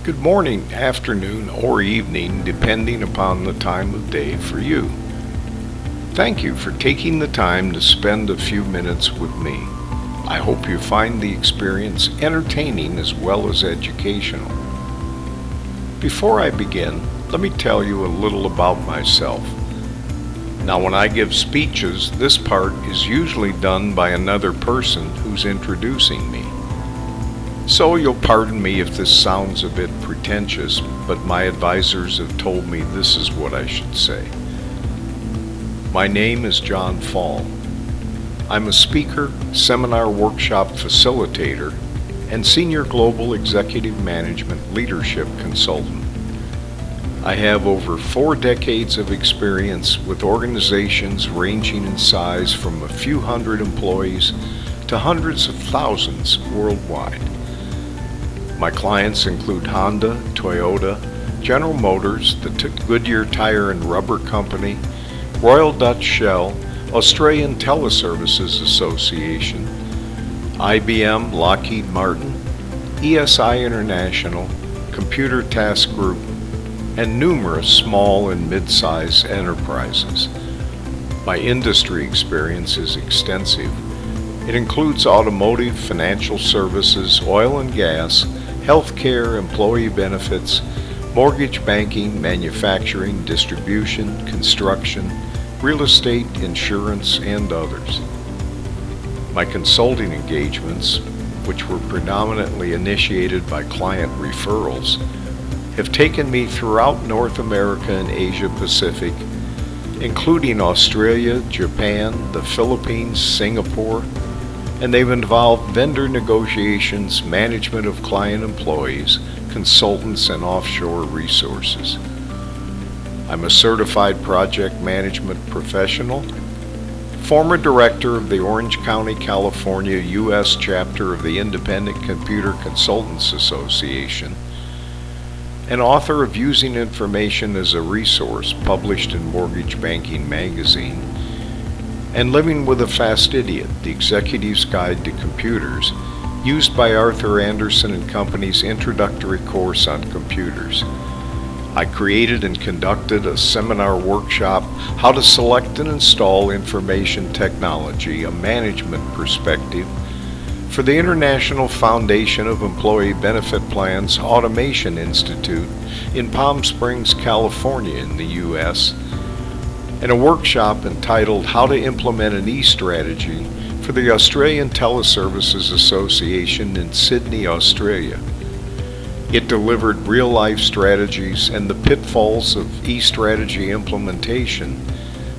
Good morning, afternoon, or evening, depending upon the time of day for you. Thank you for taking the time to spend a few minutes with me. I hope you find the experience entertaining as well as educational. Before I begin, let me tell you a little about myself. Now, when I give speeches, this part is usually done by another person who's introducing me. So you'll pardon me if this sounds a bit pretentious, but my advisors have told me this is what I should say. My name is John Fall. I'm a speaker, seminar workshop facilitator, and senior global executive management leadership consultant. I have over 4 decades of experience with organizations ranging in size from a few hundred employees to hundreds of thousands worldwide. My clients include Honda, Toyota, General Motors, the Goodyear Tire and Rubber Company, Royal Dutch Shell, Australian Teleservices Association, IBM, Lockheed Martin, ESI International, Computer Task Group, and numerous small and mid-sized enterprises. My industry experience is extensive. It includes automotive, financial services, oil and gas, healthcare, employee benefits, mortgage banking, manufacturing, distribution, construction, real estate, insurance, and others. My consulting engagements, which were predominantly initiated by client referrals, have taken me throughout North America and Asia Pacific, including Australia, Japan, the Philippines, Singapore, and they've involved vendor negotiations, management of client employees, consultants, and offshore resources. I'm a certified project management professional, former director of the Orange County, California, U.S. chapter of the Independent Computer Consultants Association, and author of Using Information as a Resource, published in Mortgage Banking Magazine, and Living with a Fastidiot, the Executive's Guide to Computers, used by Arthur Andersen and Company's introductory course on computers. I created and conducted a seminar workshop, How to Select and Install Information Technology, a Management Perspective, for the International Foundation of Employee Benefit Plans Automation Institute in Palm Springs, California in the U.S., and a workshop entitled How to Implement an E-Strategy for the Australian Teleservices Association in Sydney, Australia. It delivered real-life strategies and the pitfalls of e-strategy implementation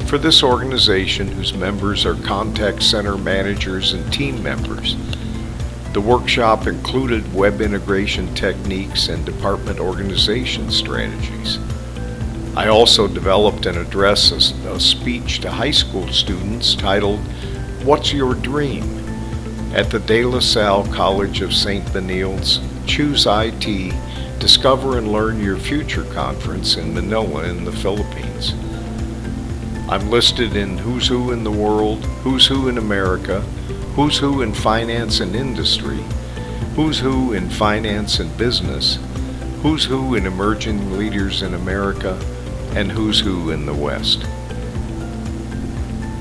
for this organization whose members are contact center managers and team members. The workshop included web integration techniques and department organization strategies. I also developed and addressed a speech to high school students titled, What's Your Dream? At the De La Salle College of St. Benilde's Choose IT, Discover and Learn Your Future conference in Manila in the Philippines. I'm listed in Who's Who in the World, Who's Who in America, Who's Who in Finance and Industry, Who's Who in Finance and Business, Who's Who in Emerging Leaders in America, and Who's Who in the West.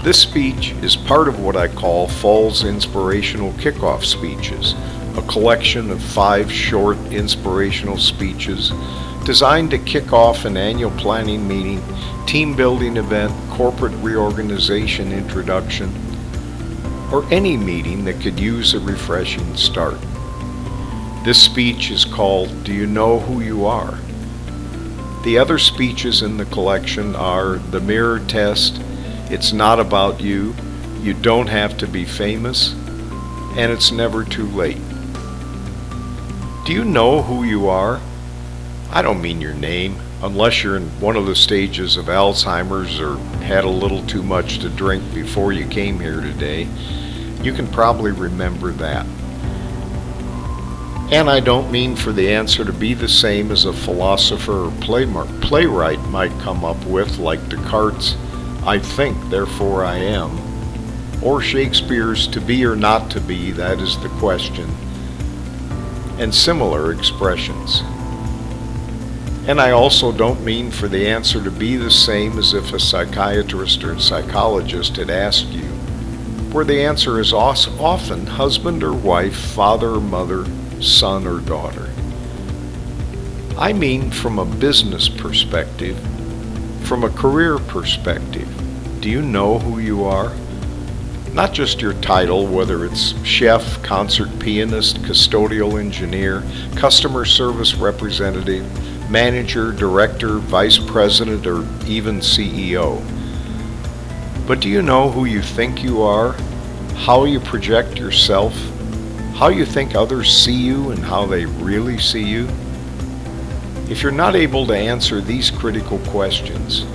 This speech is part of what I call Fall's Inspirational Kick-Off Speeches, a collection of 5 short inspirational speeches designed to kick off an annual planning meeting, team building event, corporate reorganization introduction, or any meeting that could use a refreshing start. This speech is called Do You Know Who You Are? The other speeches in the collection are The Mirror Test, It's Not About You, You Don't Have to Be Famous, and It's Never Too Late. Do you know who you are? I don't mean your name, unless you're in one of the stages of Alzheimer's or had a little too much to drink before you came here today. You can probably remember that. And I don't mean for the answer to be the same as a philosopher or playwright might come up with, like Descartes' I think, therefore I am, or Shakespeare's to be or not to be, that is the question, and similar expressions. And I also don't mean for the answer to be the same as if a psychiatrist or psychologist had asked you, where the answer is often husband or wife, father or mother, son or daughter. I mean from a business perspective, from a career perspective. Do you know who you are? Not just your title, whether it's chef, concert pianist, custodial engineer, customer service representative, manager, director, vice president, or even CEO. But do you know who you think you are? How you project yourself? How you think others see you and how they really see you? If you're not able to answer these critical questions,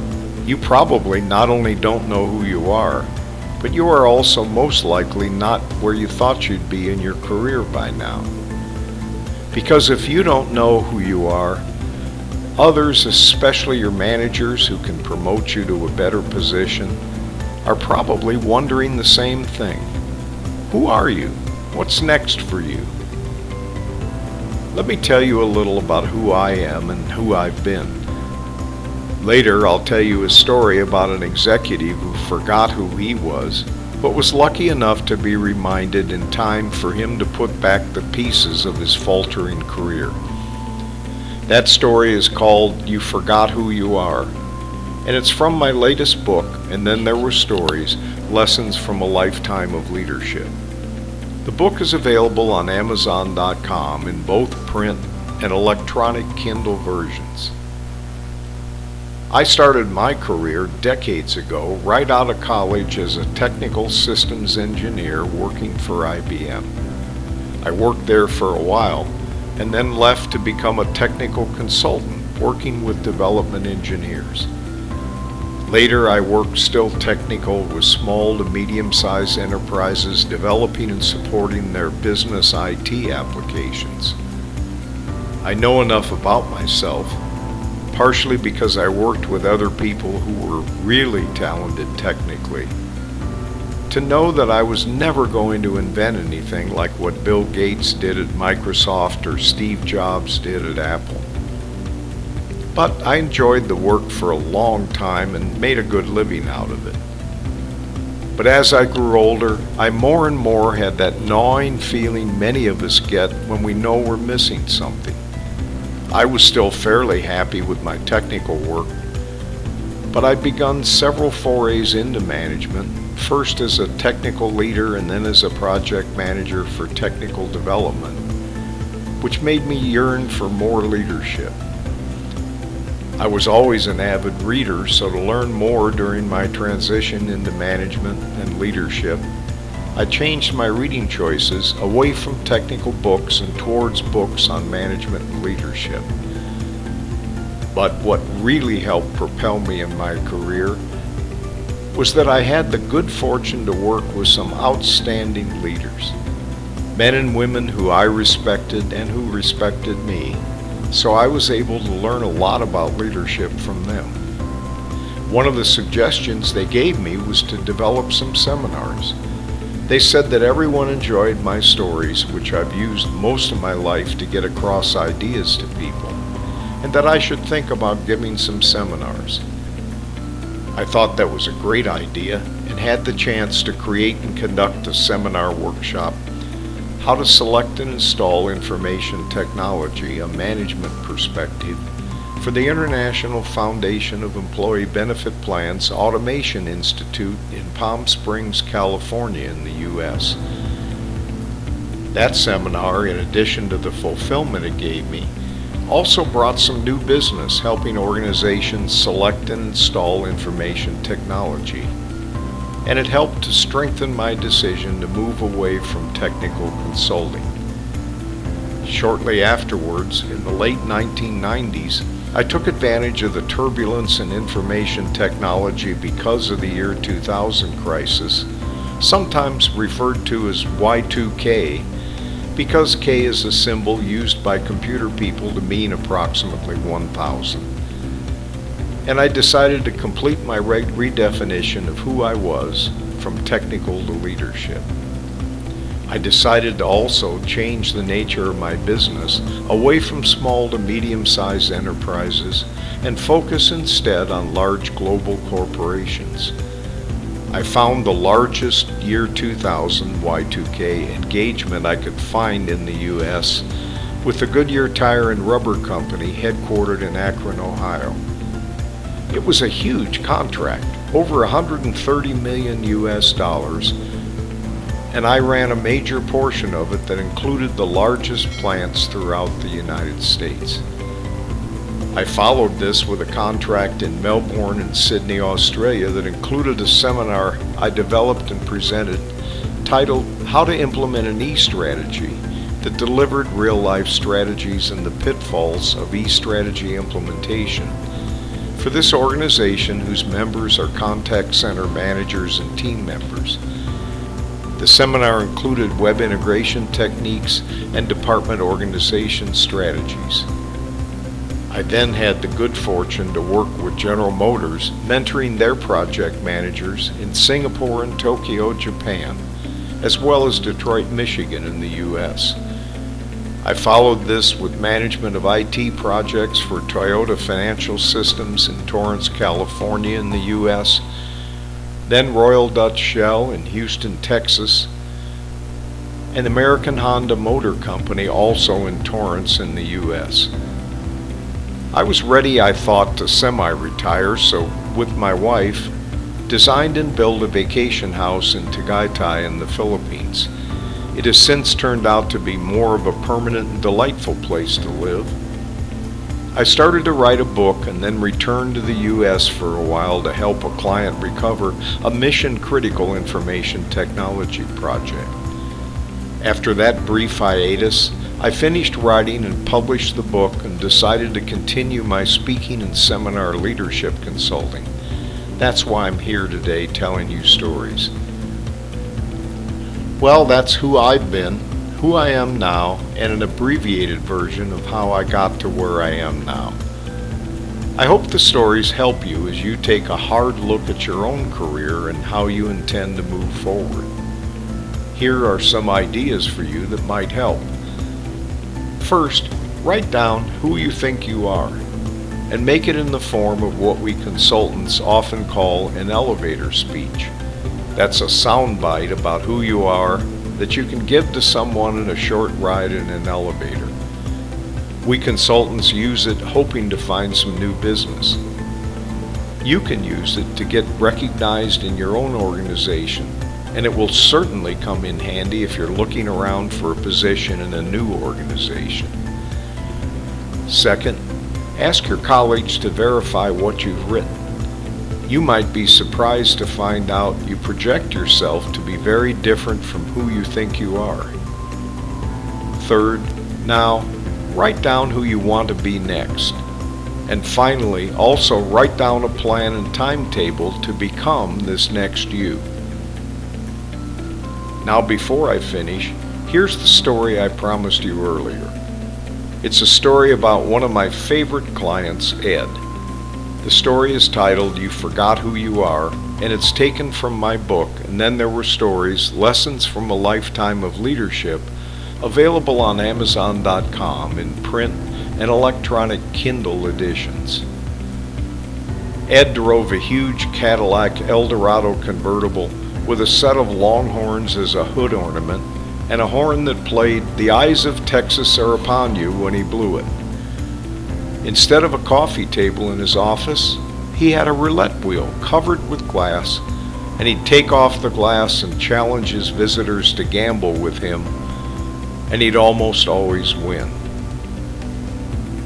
you probably not only don't know who you are, but you are also most likely not where you thought you'd be in your career by now. Because if you don't know who you are, others, especially your managers who can promote you to a better position, are probably wondering the same thing. Who are you? What's next for you? Let me tell you a little about who I am and who I've been. Later, I'll tell you a story about an executive who forgot who he was, but was lucky enough to be reminded in time for him to put back the pieces of his faltering career. That story is called You Forgot Who You Are, and it's from my latest book, And Then There Were Stories, Lessons from a Lifetime of Leadership. The book is available on Amazon.com in both print and electronic Kindle versions. I started my career decades ago, right out of college, as a technical systems engineer working for IBM. I worked there for a while and then left to become a technical consultant working with development engineers. Later, I worked still technical with small to medium-sized enterprises developing and supporting their business IT applications. I know enough about myself, partially because I worked with other people who were really talented technically, to know that I was never going to invent anything like what Bill Gates did at Microsoft or Steve Jobs did at Apple. But I enjoyed the work for a long time and made a good living out of it. But as I grew older, I more and more had that gnawing feeling many of us get when we know we're missing something. I was still fairly happy with my technical work, but I'd begun several forays into management, first as a technical leader and then as a project manager for technical development, which made me yearn for more leadership. I was always an avid reader, so to learn more during my transition into management and leadership, I changed my reading choices away from technical books and towards books on management and leadership. But what really helped propel me in my career was that I had the good fortune to work with some outstanding leaders, men and women who I respected and who respected me, so I was able to learn a lot about leadership from them. One of the suggestions they gave me was to develop some seminars. They said that everyone enjoyed my stories, which I've used most of my life to get across ideas to people, and that I should think about giving some seminars. I thought that was a great idea and had the chance to create and conduct a seminar workshop, How to Select and Install Information Technology, a Management Perspective, for the International Foundation of Employee Benefit Plans Automation Institute in Palm Springs, California in the U.S. That seminar, in addition to the fulfillment it gave me, also brought some new business helping organizations select and install information technology. And it helped to strengthen my decision to move away from technical consulting. Shortly afterwards, in the late 1990s, I took advantage of the turbulence in information technology because of the year 2000 crisis, sometimes referred to as Y2K, because K is a symbol used by computer people to mean approximately 1000. And I decided to complete my redefinition of who I was from technical to leadership. I decided to also change the nature of my business away from small to medium-sized enterprises and focus instead on large global corporations. I found the largest year 2000 Y2K engagement I could find in the U.S. with the Goodyear Tire and Rubber Company headquartered in Akron, Ohio. It was a huge contract, over 130 million US dollars, and I ran a major portion of it that included the largest plants throughout the United States. I followed this with a contract in Melbourne and Sydney, Australia that included a seminar I developed and presented titled How to Implement an E-Strategy that delivered real-life strategies and the pitfalls of E-strategy implementation for this organization whose members are contact center managers and team members. The seminar included web integration techniques and department organization strategies. I then had the good fortune to work with General Motors, mentoring their project managers in Singapore and Tokyo, Japan, as well as Detroit, Michigan in the U.S. I followed this with management of IT projects for Toyota Financial Systems in Torrance, California in the U.S., then Royal Dutch Shell in Houston, Texas, and American Honda Motor Company also in Torrance in the U.S. I was ready, I thought, to semi-retire, so with my wife, designed and built a vacation house in Tagaytay in the Philippines. It has since turned out to be more of a permanent and delightful place to live. I started to write a book and then returned to the U.S. for a while to help a client recover a mission-critical information technology project. After that brief hiatus, I finished writing and published the book and decided to continue my speaking and seminar leadership consulting. That's why I'm here today telling you stories. Well, that's who I've been, who I am now, and an abbreviated version of how I got to where I am now. I hope the stories help you as you take a hard look at your own career and how you intend to move forward. Here are some ideas for you that might help. First, write down who you think you are and make it in the form of what we consultants often call an elevator speech. That's a soundbite about who you are that you can give to someone in a short ride in an elevator. We consultants use it hoping to find some new business. You can use it to get recognized in your own organization, and it will certainly come in handy if you're looking around for a position in a new organization. Second, ask your colleagues to verify what you've written. You might be surprised to find out you project yourself to be very different from who you think you are. Third, now, write down who you want to be next. And finally, also write down a plan and timetable to become this next you. Now, before I finish, here's the story I promised you earlier. It's a story about one of my favorite clients, Ed. The story is titled You Forgot Who You Are, and it's taken from my book, And Then There Were Stories, Lessons from a Lifetime of Leadership, available on Amazon.com in print and electronic Kindle editions. Ed drove a huge Cadillac Eldorado convertible with a set of longhorns as a hood ornament and a horn that played "The Eyes of Texas Are Upon You" when he blew it. Instead of a coffee table in his office, he had a roulette wheel covered with glass, and he'd take off the glass and challenge his visitors to gamble with him, and he'd almost always win.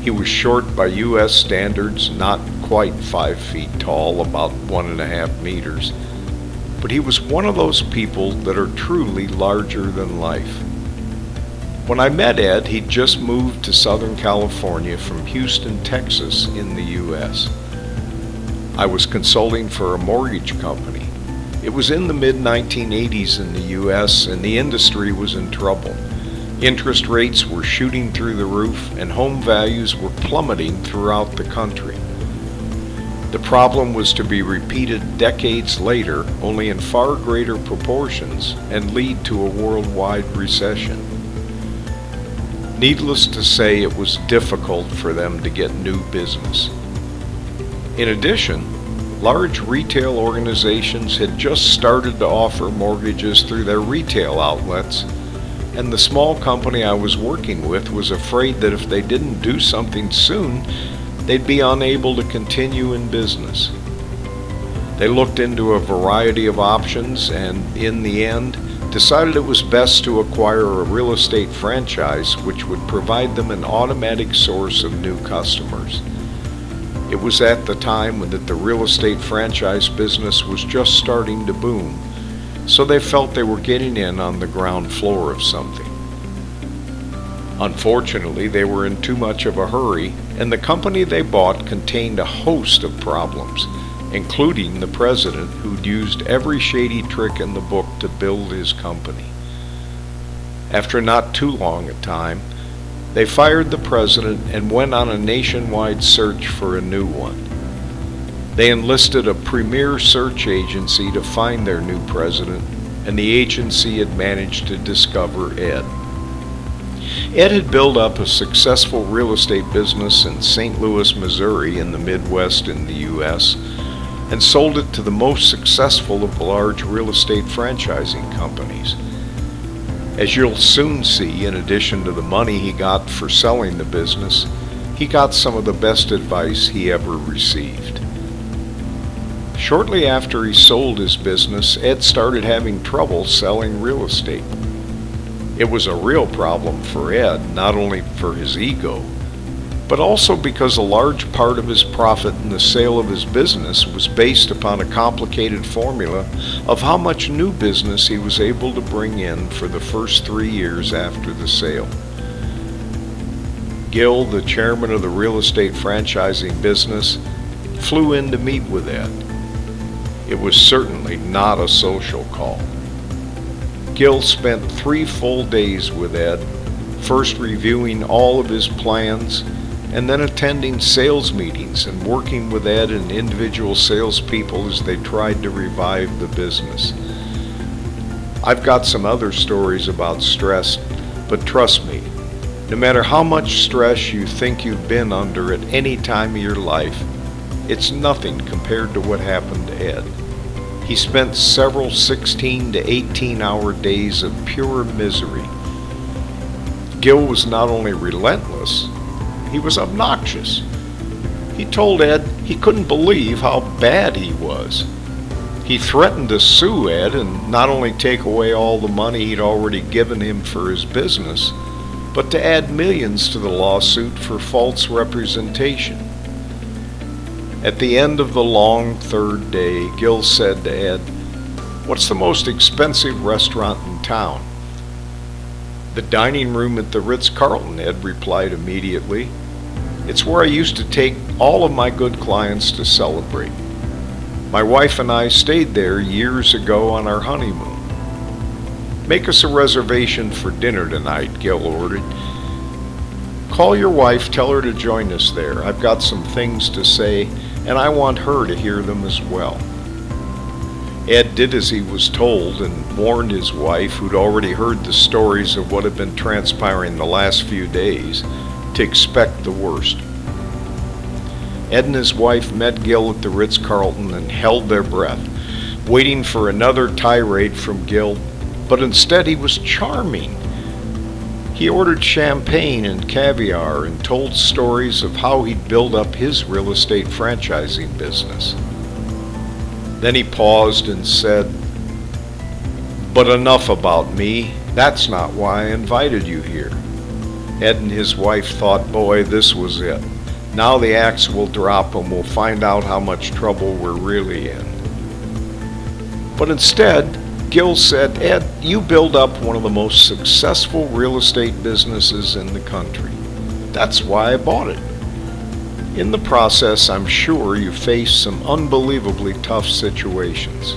He was short by U.S. standards, not quite 5 feet tall, about 1.5 meters, but he was one of those people that are truly larger than life. When I met Ed, he'd just moved to Southern California from Houston, Texas in the U.S. I was consulting for a mortgage company. It was in the mid-1980s in the U.S. and the industry was in trouble. Interest rates were shooting through the roof and home values were plummeting throughout the country. The problem was to be repeated decades later, only in far greater proportions, and lead to a worldwide recession. Needless to say, it was difficult for them to get new business. In addition, large retail organizations had just started to offer mortgages through their retail outlets, and the small company I was working with was afraid that if they didn't do something soon, they'd be unable to continue in business. They looked into a variety of options and, in the end, decided it was best to acquire a real estate franchise which would provide them an automatic source of new customers. It was at the time that the real estate franchise business was just starting to boom, so they felt they were getting in on the ground floor of something. Unfortunately, they were in too much of a hurry, and the company they bought contained a host of problems, including the president who'd used every shady trick in the book to build his company. After not too long a time, they fired the president and went on a nationwide search for a new one. They enlisted a premier search agency to find their new president, and the agency had managed to discover Ed. Ed had built up a successful real estate business in St. Louis, Missouri in the Midwest in the U.S., and sold it to the most successful of the large real estate franchising companies. As you'll soon see, in addition to the money he got for selling the business, he got some of the best advice he ever received. Shortly after he sold his business, Ed started having trouble selling real estate. It was a real problem for Ed, not only for his ego, but also because a large part of his profit in the sale of his business was based upon a complicated formula of how much new business he was able to bring in for the first 3 years after the sale. Gil, the chairman of the real estate franchising business, flew in to meet with Ed. It was certainly not a social call. Gil spent 3 full days with Ed, first reviewing all of his plans, and then attending sales meetings and working with Ed and individual salespeople as they tried to revive the business. I've got some other stories about stress, but trust me, no matter how much stress you think you've been under at any time of your life, it's nothing compared to what happened to Ed. He spent several 16 to 18-hour days of pure misery. Gil was not only relentless, he was obnoxious. He told Ed he couldn't believe how bad he was. He threatened to sue Ed and not only take away all the money he'd already given him for his business, but to add millions to the lawsuit for false representation. At the end of the long 3rd day, Gil said to Ed, "What's the most expensive restaurant in town?" "The dining room at the Ritz-Carlton," Ed replied immediately. "It's where I used to take all of my good clients to celebrate. My wife and I stayed there years ago on our honeymoon." "Make us a reservation for dinner tonight," Gil ordered. "Call your wife, tell her to join us there. I've got some things to say, and I want her to hear them as well." Ed did as he was told and warned his wife, who'd already heard the stories of what had been transpiring the last few days, to expect the worst. Ed and his wife met Gil at the Ritz-Carlton and held their breath, waiting for another tirade from Gil, but instead he was charming. He ordered champagne and caviar and told stories of how he'd built up his real estate franchising business. Then he paused and said, "But enough about me. That's not why I invited you here." Ed and his wife thought, boy, this was it. Now the axe will drop and we'll find out how much trouble we're really in. But instead, Gil said, "Ed, you build up one of the most successful real estate businesses in the country. That's why I bought it. In the process, I'm sure you faced some unbelievably tough situations.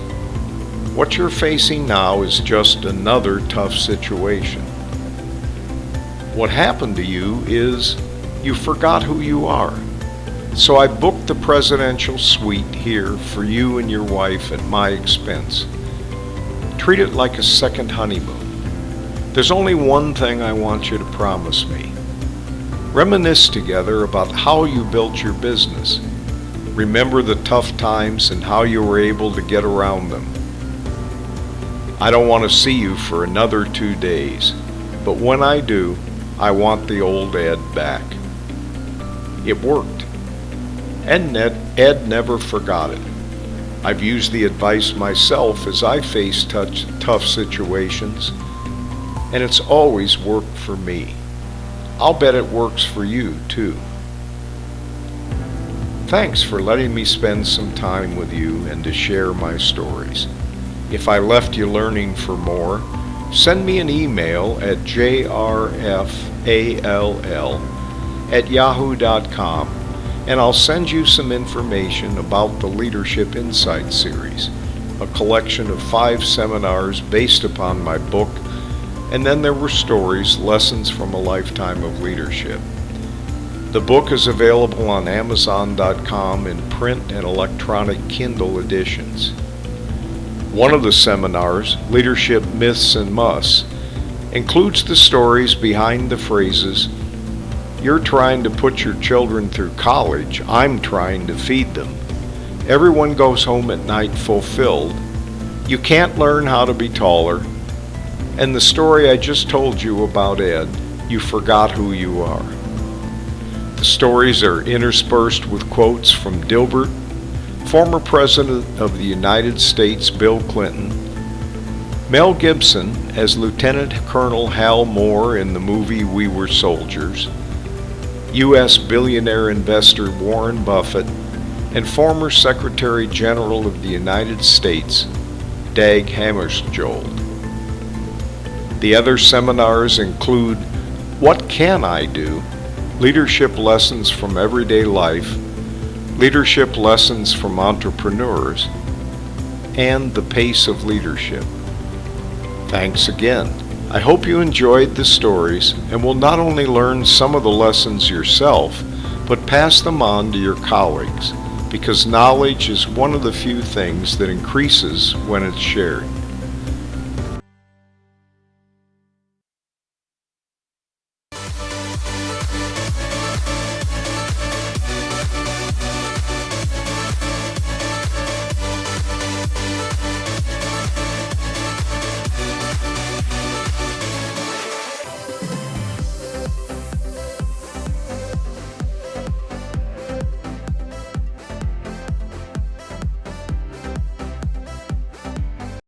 What you're facing now is just another tough situation. What happened to you is you forgot who you are. So I booked the presidential suite here for you and your wife at my expense. Treat it like a second honeymoon. There's only one thing I want you to promise me. Reminisce together about how you built your business. Remember the tough times and how you were able to get around them. I don't want to see you for another 2 days, but when I do, I want the old Ed back. It worked. Ed never forgot it. I've used the advice myself as I face tough situations, and it's always worked for me. I'll bet it works for you too. Thanks for letting me spend some time with you and to share my stories. If I left you learning for more, send me an email at jrfall@yahoo.com and I'll send you some information about the Leadership Insight series, a collection of 5 seminars based upon my book. And then there were stories, lessons from a lifetime of leadership. The book is available on Amazon.com in print and electronic Kindle editions. One of the seminars, Leadership Myths and Musts, includes the stories behind the phrases, "You're trying to put your children through college, I'm trying to feed them. Everyone goes home at night fulfilled. You can't learn how to be taller. And the story I just told you about Ed, you forgot who you are." The stories are interspersed with quotes from Dilbert, former President of the United States Bill Clinton, Mel Gibson as Lieutenant Colonel Hal Moore in the movie We Were Soldiers, U.S. billionaire investor Warren Buffett, and former Secretary General of the United States, Dag Hammarskjöld. The other seminars include What Can I Do? Leadership Lessons from Everyday Life, Leadership Lessons from Entrepreneurs, and The Pace of Leadership. Thanks again. I hope you enjoyed the stories and will not only learn some of the lessons yourself, but pass them on to your colleagues, because knowledge is one of the few things that increases when it's shared.